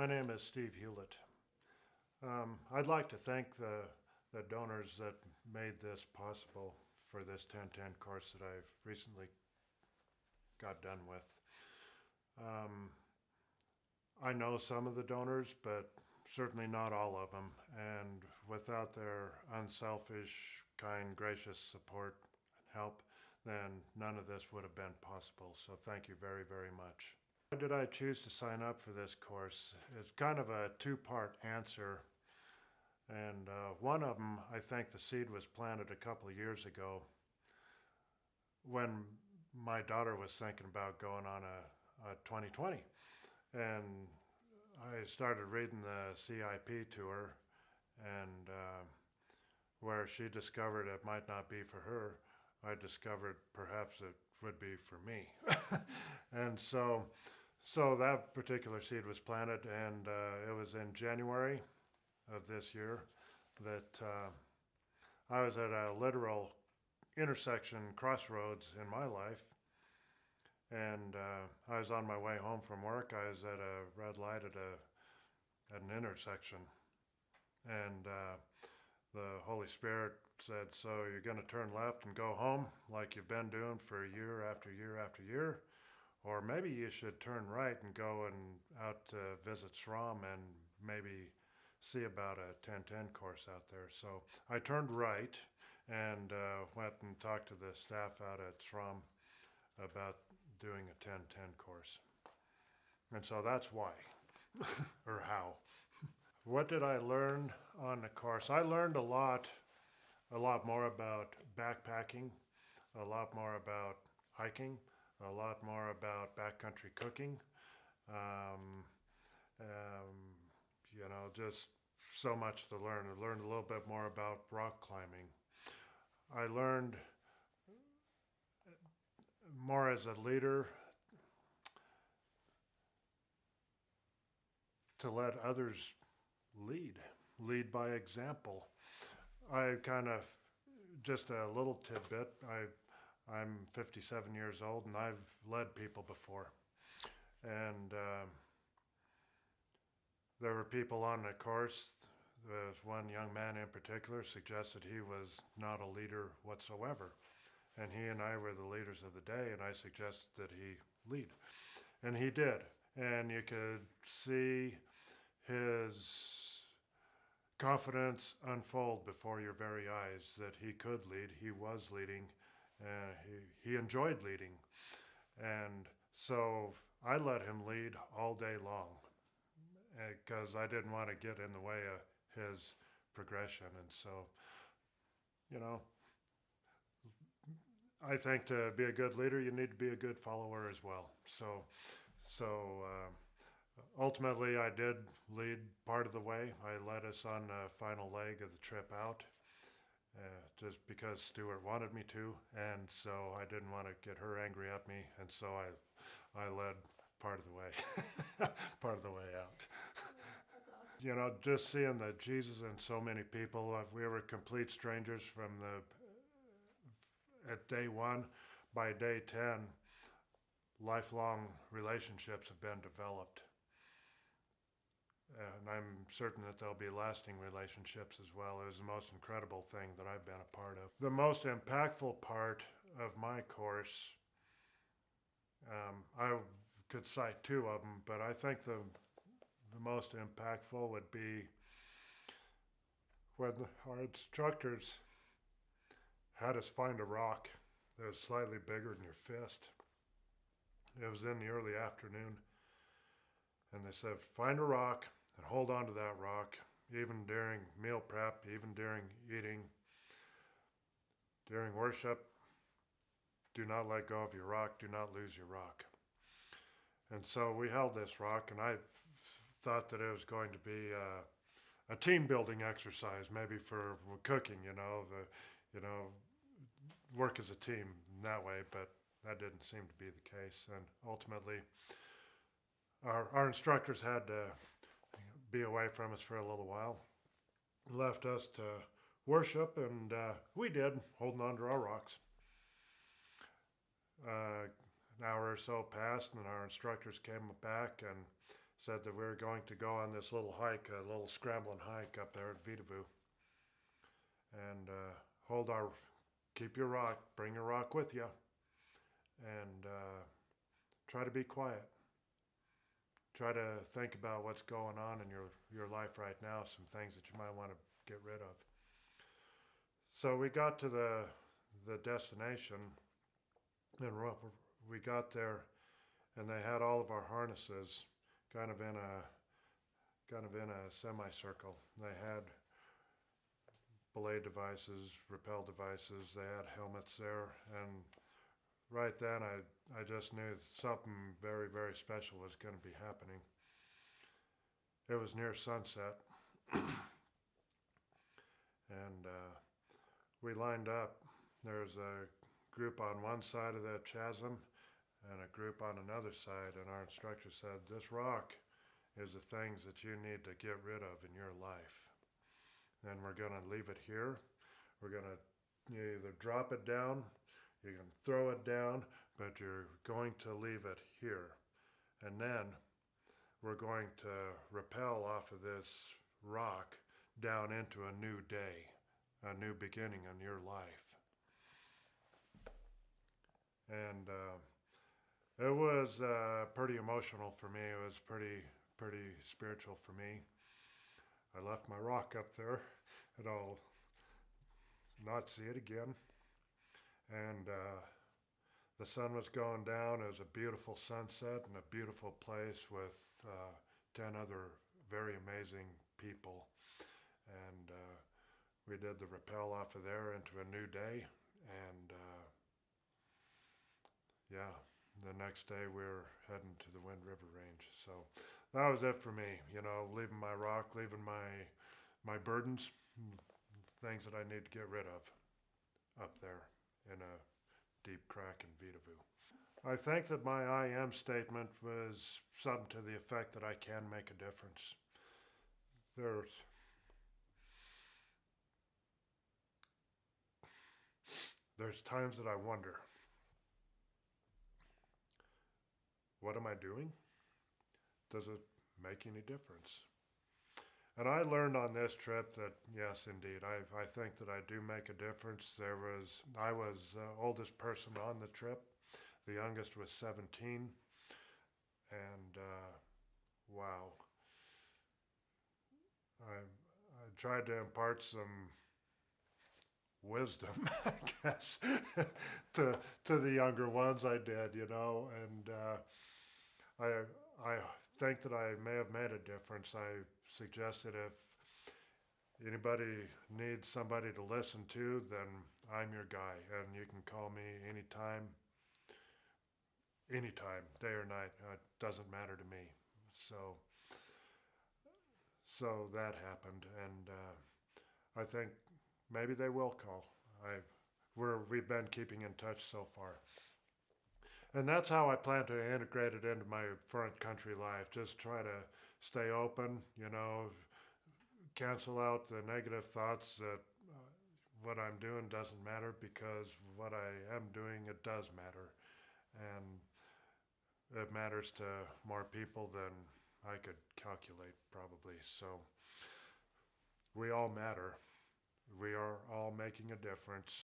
My name is Steve Hulett. I'd like to thank the donors that made this possible for this 1010 course that I've recently got done with. I know some of the donors, but certainly not all of them, and without their unselfish, kind, gracious support and help, then none of this would have been possible. So thank you very, very much. Why did I choose to sign up for this course? It's kind of a two-part answer. And one of them, I think the seed was planted a couple of years ago when my daughter was thinking about going on a 2020. And I started reading the CIP to her, and where she discovered it might not be for her, I discovered perhaps it would be for me. And so that particular seed was planted, and it was in January of this year that I was at a literal intersection, crossroads in my life, and I was on my way home from work. I was at a red light at an intersection, and the Holy Spirit said, "So you're going to turn left and go home like you've been doing for year after year after year, or maybe you should turn right and go and out to visit SRAM and maybe see about a 1010 course out there." So I turned right and went and talked to the staff out at SRAM about doing a 1010 course. And so that's why, or how. What did I learn on the course? I learned a lot more about backpacking, a lot more about hiking, a lot more about backcountry cooking. Just so much to learn. I learned a little bit more about rock climbing. I learned more as a leader to let others lead by example. I kind of, just a little tidbit, I'm 57 years old and I've led people before. And there were people on the course. There's one young man in particular suggested he was not a leader whatsoever. And he and I were the leaders of the day, and I suggested that he lead. And he did. And you could see his confidence unfold before your very eyes that he could lead. He was leading, and he enjoyed leading. And so I let him lead all day long because I didn't want to get in the way of his progression. And so, I think to be a good leader, you need to be a good follower as well. So ultimately, I did lead part of the way. I led us on the final leg of the trip out, just because Stuart wanted me to, and so I didn't want to get her angry at me, and so I led part of the way, part of the way out. That's awesome. Just seeing that Jesus and so many people, we were complete strangers at day one. By day 10, lifelong relationships have been developed. And I'm certain that there'll be lasting relationships as well. It was the most incredible thing that I've been a part of. The most impactful part of my course, I could cite two of them, but I think the most impactful would be when our instructors had us find a rock that was slightly bigger than your fist. It was in the early afternoon, and they said, find a rock and hold on to that rock, even during meal prep, even during eating, during worship. Do not let go of your rock. Do not lose your rock. And so we held this rock, and I thought that it was going to be a team building exercise, maybe for cooking, work as a team in that way, but that didn't seem to be the case. And ultimately, our instructors had to be away from us for a little while, left us to worship, and we did, holding on to our rocks. An hour or so passed, and our instructors came back and said that we were going to go on this little hike, a little scrambling hike up there at Vitavue, and keep your rock, bring your rock with you, and try to be quiet. Try to think about what's going on in your life right now, some things that you might want to get rid of. So we got to the destination, and we got there, and they had all of our harnesses kind of in a semicircle. They had belay devices, rappel devices. They had helmets there, and right then I just knew something very, very special was going to be happening. It was near sunset, and we lined up. There's a group on one side of the chasm and a group on another side, and our instructor said, this rock is the things that you need to get rid of in your life. And we're going to leave it here. We're going to either drop it down, you can throw it down, but you're going to leave it here. And then we're going to rappel off of this rock down into a new day, a new beginning in your life. And it was pretty emotional for me. It was pretty spiritual for me. I left my rock up there, and I'll not see it again. And the sun was going down. It was a beautiful sunset and a beautiful place with 10 other very amazing people. And we did the rappel off of there into a new day. And yeah, the next day we were heading to the Wind River Range. So that was it for me, leaving my rock, leaving my burdens, things that I need to get rid of up there in a deep crack in Vitavue. I think that my I am statement was something to the effect that I can make a difference. There's times that I wonder, what am I doing? Does it make any difference? And I learned on this trip that, yes, indeed, I think that I do make a difference. I was the oldest person on the trip. The youngest was 17. And wow. I tried to impart some wisdom, I guess, to the younger ones. I did, and I think that I may have made a difference. I suggested if anybody needs somebody to listen to, then I'm your guy, and you can call me anytime, day or night. It doesn't matter to me. So that happened, and I think maybe they will call. We've been keeping in touch so far. And that's how I plan to integrate it into my front country life. Just try to stay open, cancel out the negative thoughts that what I'm doing doesn't matter, because what I am doing, it does matter. And it matters to more people than I could calculate, probably. So we all matter. We are all making a difference,